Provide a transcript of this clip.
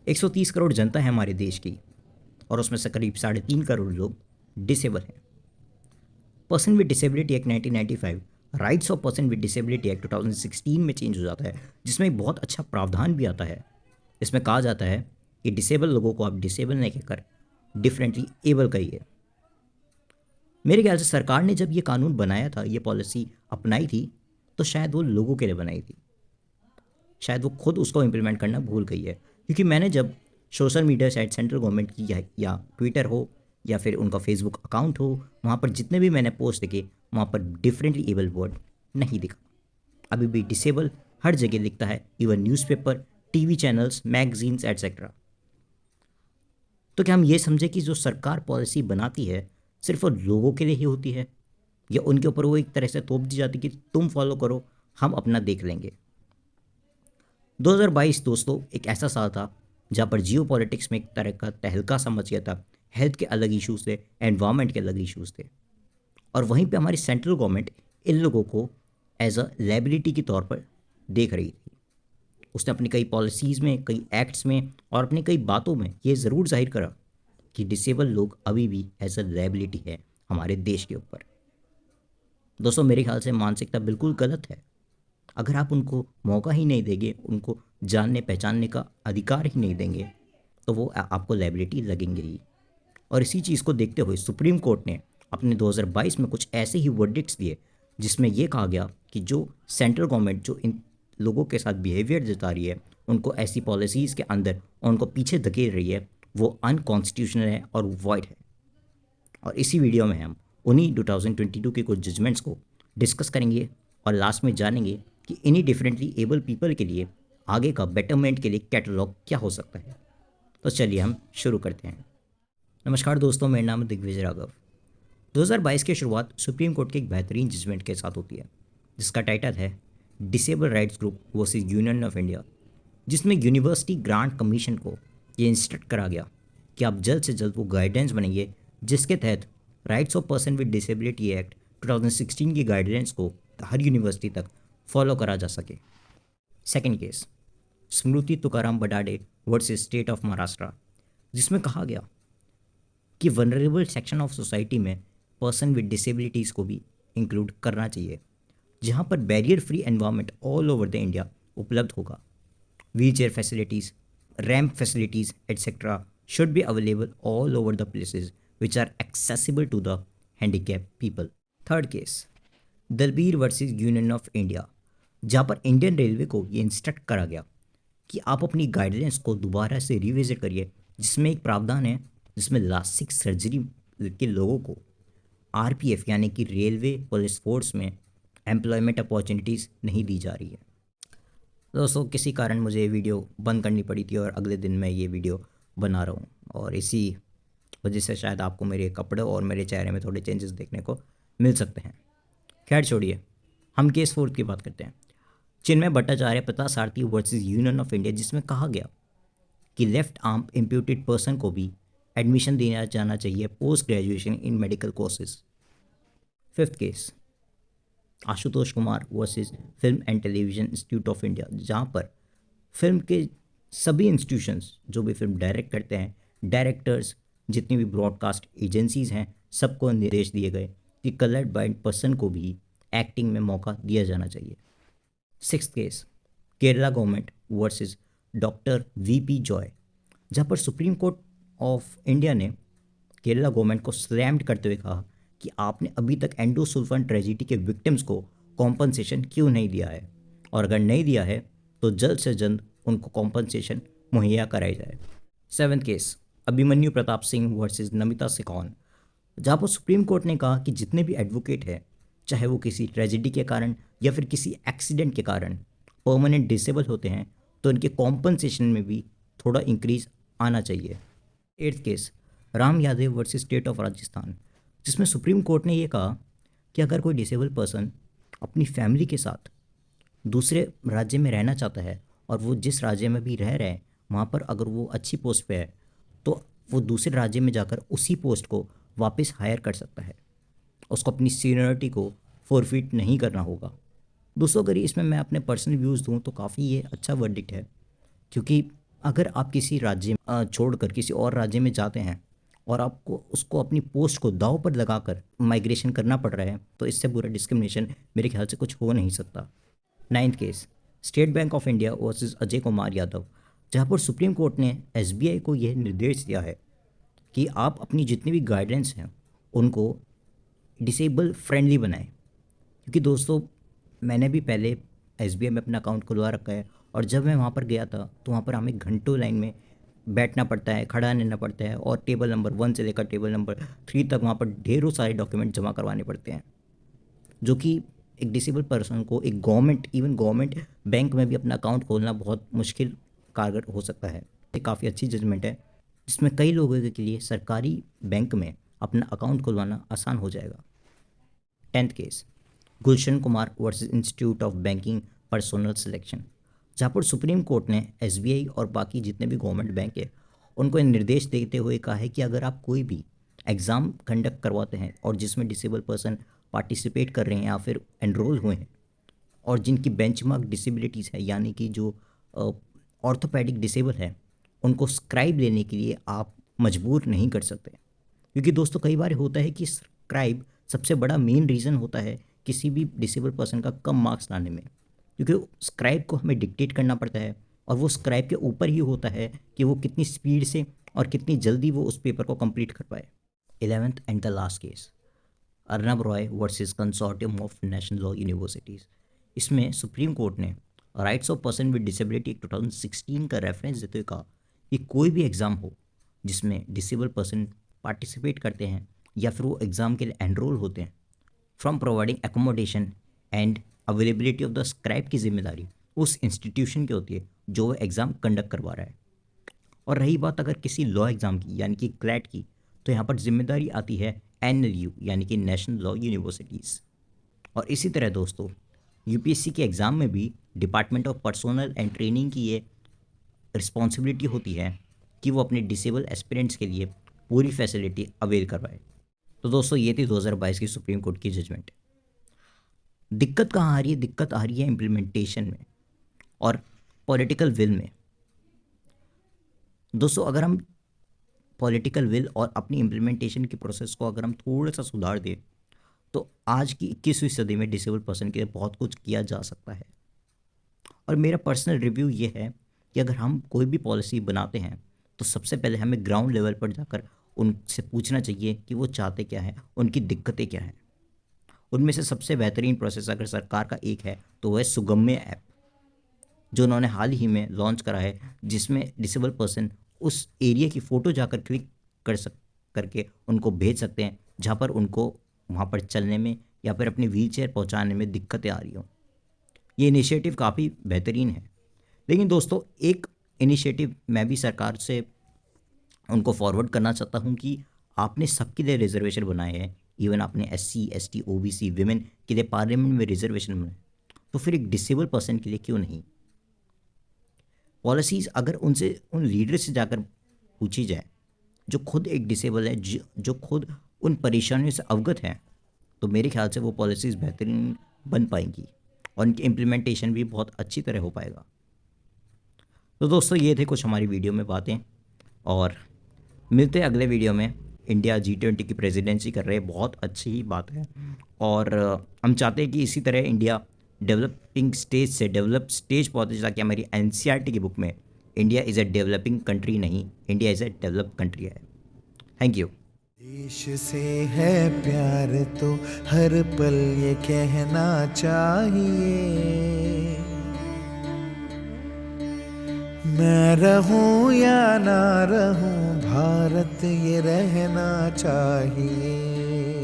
130 करोड़ जनता है हमारे देश की और उसमें से करीब 3.5 करोड़ लोग डिसेबल हैं। Person with disability act 1995, rights of person with disability act 2016 में चेंज हो जाता है, जिसमें एक बहुत अच्छा प्रावधान भी आता है। इसमें कहा जाता है कि डिसेबल लोगों को आप डिसेबल नहीं कहकर डिफरेंटली एबल कहिए। मेरे ख्याल से सरकार ने जब ये कानून बनाया था, ये पॉलिसी अपनाई थी, तो शायद वो लोगों के लिए बनाई थी। शायद वो खुद उसको इम्प्लीमेंट करना भूल गई है, क्योंकि मैंने जब social media site central government की या ट्विटर हो या फिर उनका फेसबुक अकाउंट हो, वहाँ पर जितने भी मैंने पोस्ट देखे, वहाँ पर डिफरेंटली एबल वर्ड नहीं दिखा। अभी भी डिसेबल हर जगह दिखता है, even newspaper, TV channels, magazines etcetera. तो क्या हम ये समझे कि जो सरकार पॉलिसी बनाती है सिर्फ वो लोगों के लिए ही होती है, या उनके ऊपर वो एक तरह से थोप दी जाती है कि तुम फॉलो करो, हम अपना देख लेंगे। 2022 दोस्तों एक ऐसा साल था जहाँ पर जियो पॉलिटिक्स में एक तरह का तहलका सा मच गया था। हेल्थ के अलग इश्यूज़ थे, एनवायरनमेंट के अलग इश्यूज़ थे, और वहीं पे हमारी सेंट्रल गवर्नमेंट इन लोगों को एज अ लायबिलिटी के तौर पर देख रही थी। उसने अपनी कई पॉलिसीज़ में, कई एक्ट्स में और अपनी कई बातों में ये ज़रूर जाहिर करा कि डिसेबल लोग अभी भी एज अ लायबिलिटी है हमारे देश के ऊपर। दोस्तों मेरे ख्याल से मानसिकता बिल्कुल गलत है। अगर आप उनको मौका ही नहीं देंगे, उनको जानने पहचानने का अधिकार ही नहीं देंगे, तो वो आपको लायबिलिटी लगेंगे ही। और इसी चीज़ को देखते हुए सुप्रीम कोर्ट ने अपने 2022 में कुछ ऐसे ही वर्डिक्ट्स दिए, जिसमें यह कहा गया कि जो सेंट्रल गवर्नमेंट जो इन लोगों के साथ बिहेवियर जता रही है, उनको ऐसी पॉलिसीज़ के अंदर उनको पीछे धकेल रही है, वो अनकॉन्स्टिट्यूशनल है और वॉइड है। और इसी वीडियो में हम उन्हीं 2022 के कुछ जजमेंट्स को डिस्कस करेंगे और लास्ट में जानेंगे कि इन्हीं डिफरेंटली एबल पीपल के लिए आगे का बेटरमेंट के लिए कैटलॉग क्या हो सकता है। तो चलिए हम शुरू करते हैं। नमस्कार दोस्तों, मेरा नाम है दिग्विजय राघव। 2022 की शुरुआत सुप्रीम कोर्ट के एक बेहतरीन जजमेंट के साथ होती है, जिसका टाइटल है disable rights group versus union of India, जिसमें यूनिवर्सिटी ग्रांट कमीशन को ये इंस्ट्रक्ट करा गया कि आप जल्द से जल्द वो गाइडेंस बनाइए जिसके तहत rights of person with disability act 2016 की गाइडेंस को हर यूनिवर्सिटी तक फॉलो करा जा सके। Second case, Smriti Tukaram Badade versus state of Maharashtra, जिसमें कहा गया कि वनरेबल सेक्शन ऑफ सोसाइटी में पर्सन विद डिसेबिलिटीज़ को भी इंक्लूड करना चाहिए, जहाँ पर barrier free environment all over the India उपलब्ध होगा। Wheelchair facilities, ramp facilities etcetera should be available all over the places which are accessible to the handicap people. Third case, Dalbir versus union of India, जहाँ पर Indian railway को ये instruct करा गया कि आप अपनी गाइडलाइंस को दोबारा से रिविजिट करिए, जिसमें एक प्रावधान है जिसमें लासिक सर्जरी के लोगों को आरपीएफ यानी कि रेलवे पुलिस फोर्स में एम्प्लॉयमेंट अपॉर्चुनिटीज़ नहीं दी जा रही है। दोस्तों किसी कारण मुझे ये वीडियो बंद करनी पड़ी थी और अगले दिन मैं ये वीडियो बना रहा हूँ, और इसी वजह से शायद आपको मेरे कपड़े और मेरे चेहरे में थोड़े चेंजेस देखने को मिल सकते हैं। खैर छोड़िए, हम केस फोर्थ की बात करते हैं। चिन्मय भट्टाचार्य प्रताप सारथी वर्सेस यूनियन ऑफ इंडिया, जिसमें कहा गया कि लेफ्ट आर्म इम्प्यूटेड पर्सन को भी एडमिशन दिया जाना चाहिए post graduation in medical courses. Fifth case, Ashutosh Kumar versus film and television institute of India, जहाँ पर फिल्म के सभी इंस्टीट्यूशंस जो भी फिल्म डायरेक्ट करते हैं, डायरेक्टर्स, जितनी भी ब्रॉडकास्ट एजेंसीज़ हैं, सबको निर्देश दिए गए कि कलर्ड ब्लाइंड पर्सन को भी एक्टिंग में मौका दिया जाना चाहिए। Six case, Kerala government versus doctor VP Joy, जहाँ पर सुप्रीम कोर्ट ऑफ इंडिया ने केरला गवर्नमेंट को स्लैम्ड करते हुए कहा कि आपने अभी तक एंडोसल्फान ट्रेजिडी के विक्टिम्स को कॉम्पनसेशन क्यों नहीं दिया है, और अगर नहीं दिया है तो जल्द से जल्द उनको कॉम्पनसेशन मुहैया कराई जाए। Seventh case, Abhimanyu Pratap Singh versus Namita Sikaun, जहाँ पर सुप्रीम कोर्ट ने कहा कि जितने भी एडवोकेट हैं, चाहे वो किसी ट्रेजिडी के कारण या फिर किसी एक्सीडेंट के कारण परमानेंट डिसेबल होते हैं, तो उनके कॉम्पनसेशन में भी थोड़ा इंक्रीज आना चाहिए। Eighth case, Ram Yadav versus state of Rajasthan, जिसमें सुप्रीम कोर्ट ने ये कहा कि अगर कोई डिसेबल पर्सन अपनी फैमिली के साथ दूसरे राज्य में रहना चाहता है और वो जिस राज्य में भी रह रहे हैं वहाँ पर अगर वो अच्छी पोस्ट पे है, तो वो दूसरे राज्य में जाकर उसी पोस्ट को वापस हायर कर सकता है। उसको अपनी सीनियरिटी को फोरफिट नहीं करना होगा। दोस्तों अगर इसमें मैं अपने पर्सनल व्यूज़ दूँ तो काफ़ी ये अच्छा वर्डिक्ट है, क्योंकि अगर आप किसी राज्य छोड़कर किसी और राज्य में जाते हैं और आपको उसको अपनी पोस्ट को दांव पर लगाकर माइग्रेशन करना पड़ रहा है, तो इससे बुरा डिस्क्रिमिनेशन मेरे ख्याल से कुछ हो नहीं सकता। 9th case, state bank of India versus Ajay Kumar Yadav, जहां पर सुप्रीम कोर्ट ने एसबीआई को यह निर्देश दिया है कि आप अपनी जितनी भी गाइडेंस हैं उनको डिसेबल फ्रेंडली बनाएं। क्योंकि दोस्तों, मैंने भी पहले एसबीआई में अपना अकाउंट खुलवा रखा है, और जब मैं वहाँ पर गया था तो वहाँ पर हमें घंटों लाइन में बैठना पड़ता है, खड़ा रहना पड़ता है, और टेबल नंबर 1 से लेकर टेबल नंबर 3 तक वहाँ पर ढेरों सारे डॉक्यूमेंट जमा करवाने पड़ते हैं, जो कि एक डिसेबल पर्सन को एक गवर्नमेंट बैंक में भी अपना अकाउंट खोलना बहुत मुश्किल कारगर हो सकता है। ये काफ़ी अच्छी जजमेंट है, जिसमें कई लोगों के लिए सरकारी बैंक में अपना अकाउंट खुलवाना आसान हो जाएगा। 10th case, Gulshan Kumar versus institute of banking personnel selection, जहाँ पर सुप्रीम कोर्ट ने एसबीआई और बाकी जितने भी गवर्नमेंट बैंक है उनको ये निर्देश देते हुए कहा है कि अगर आप कोई भी एग्ज़ाम कंडक्ट करवाते हैं और जिसमें डिसेबल पर्सन पार्टिसिपेट कर रहे हैं या फिर एनरोल हुए हैं, और जिनकी बेंचमार्क डिसेबिलिटीज़ है, यानी कि जो ऑर्थोपेडिक डिसेबल है, उनको स्क्राइब लेने के लिए आप मजबूर नहीं कर सकते। क्योंकि दोस्तों, कई बार होता है कि स्क्राइब सबसे बड़ा मेन रीज़न होता है किसी भी डिसेबल पर्सन का कम मार्क्स लाने में, क्योंकि स्क्राइब को हमें डिक्टेट करना पड़ता है, और वो स्क्राइब के ऊपर ही होता है कि वो कितनी स्पीड से और कितनी जल्दी वो उस पेपर को कंप्लीट कर पाए। 11th and the last case, Arnab Roy versus consortium of national law universities. इसमें सुप्रीम कोर्ट ने rights of person with disability act 2016 का रेफरेंस देते हुए कहा कि कोई भी एग्ज़ाम हो जिसमें डिसेबल पर्सन पार्टिसिपेट करते हैं या फिर वो एग्ज़ाम के लिए एनरोल होते हैं, from providing accommodation and availability of the scribe की जिम्मेदारी उस इंस्टीट्यूशन की होती है जो वो एग्ज़ाम कंडक्ट करवा रहा है। और रही बात अगर किसी लॉ एग्ज़ाम की यानी कि क्लैट की, तो यहाँ पर जिम्मेदारी आती है एनएलयू यानी कि नेशनल लॉ यूनिवर्सिटीज़। और इसी तरह दोस्तों, यूपीएससी के एग्ज़ाम में भी department of personnel and training की ये रिस्पॉन्सिबिलिटी होती है कि वो अपने डिसेबल एस्पिरेंट्स के लिए पूरी फैसिलिटी अवेल करवाए। तो दोस्तों, ये थी 2022 की सुप्रीम कोर्ट की जजमेंट। दिक्कत कहाँ आ रही है? दिक्कत आ रही है इम्प्लीमेंटेशन में और पॉलिटिकल विल में। दोस्तों, अगर हम पॉलिटिकल विल और अपनी इम्प्लीमेंटेशन की प्रोसेस को अगर हम थोड़ा सा सुधार दें, तो आज की 21वीं सदी में डिसेबल पर्सन के लिए बहुत कुछ किया जा सकता है। और मेरा पर्सनल रिव्यू ये है कि अगर हम कोई भी पॉलिसी बनाते हैं तो सबसे पहले हमें ग्राउंड लेवल पर जाकर उनसे पूछना चाहिए कि वो चाहते क्या हैं, उनकी दिक्कतें क्या हैं। उनमें से सबसे बेहतरीन प्रोसेस अगर सरकार का एक है तो वह है सुगम्य ऐप, जो उन्होंने हाल ही में लॉन्च करा है, जिसमें डिसेबल पर्सन उस एरिया की फ़ोटो जाकर क्लिक करके उनको भेज सकते हैं जहाँ पर उनको वहाँ पर चलने में या फिर अपनी व्हीलचेयर पहुँचाने में दिक्कतें आ रही हों। ये इनिशिएटिव काफ़ी बेहतरीन है। लेकिन दोस्तों, एक इनिशिएटिव मैं भी सरकार से उनको फॉरवर्ड करना चाहता हूँ कि आपने सबके लिए रिजर्वेशन बनाए हैं, इवन आपने एससी, एसटी, ओबीसी, विमेन के लिए पार्लियामेंट में रिजर्वेशन बनाए, तो फिर एक डिसेबल पर्सन के लिए क्यों नहीं? पॉलिसीज़ अगर उनसे उन लीडर से जाकर पूछी जाए जो खुद एक डिसेबल है, जो खुद उन परेशानियों से अवगत हैं, तो मेरे ख्याल से वो पॉलिसीज़ बेहतरीन बन पाएंगी और उनकी इम्प्लीमेंटेशन भी बहुत अच्छी तरह हो पाएगा। तो दोस्तों, ये थे कुछ हमारी वीडियो में बातें, और मिलते हैं अगले वीडियो में। इंडिया G20 की प्रेसिडेंसी कर रहे हैं, बहुत अच्छी ही बात है, और हम चाहते हैं कि इसी तरह इंडिया डेवलपिंग स्टेज से डेवलप स्टेज पहुँचे, ताकि हमारी एनसीईआरटी की बुक में India is a developing country नहीं, India is a develop country है। Thank you. देश से है प्यार तो हर पल ये कहना चाहिए, मैं रहूं या ना रहूं भारत ये रहना चाहिए।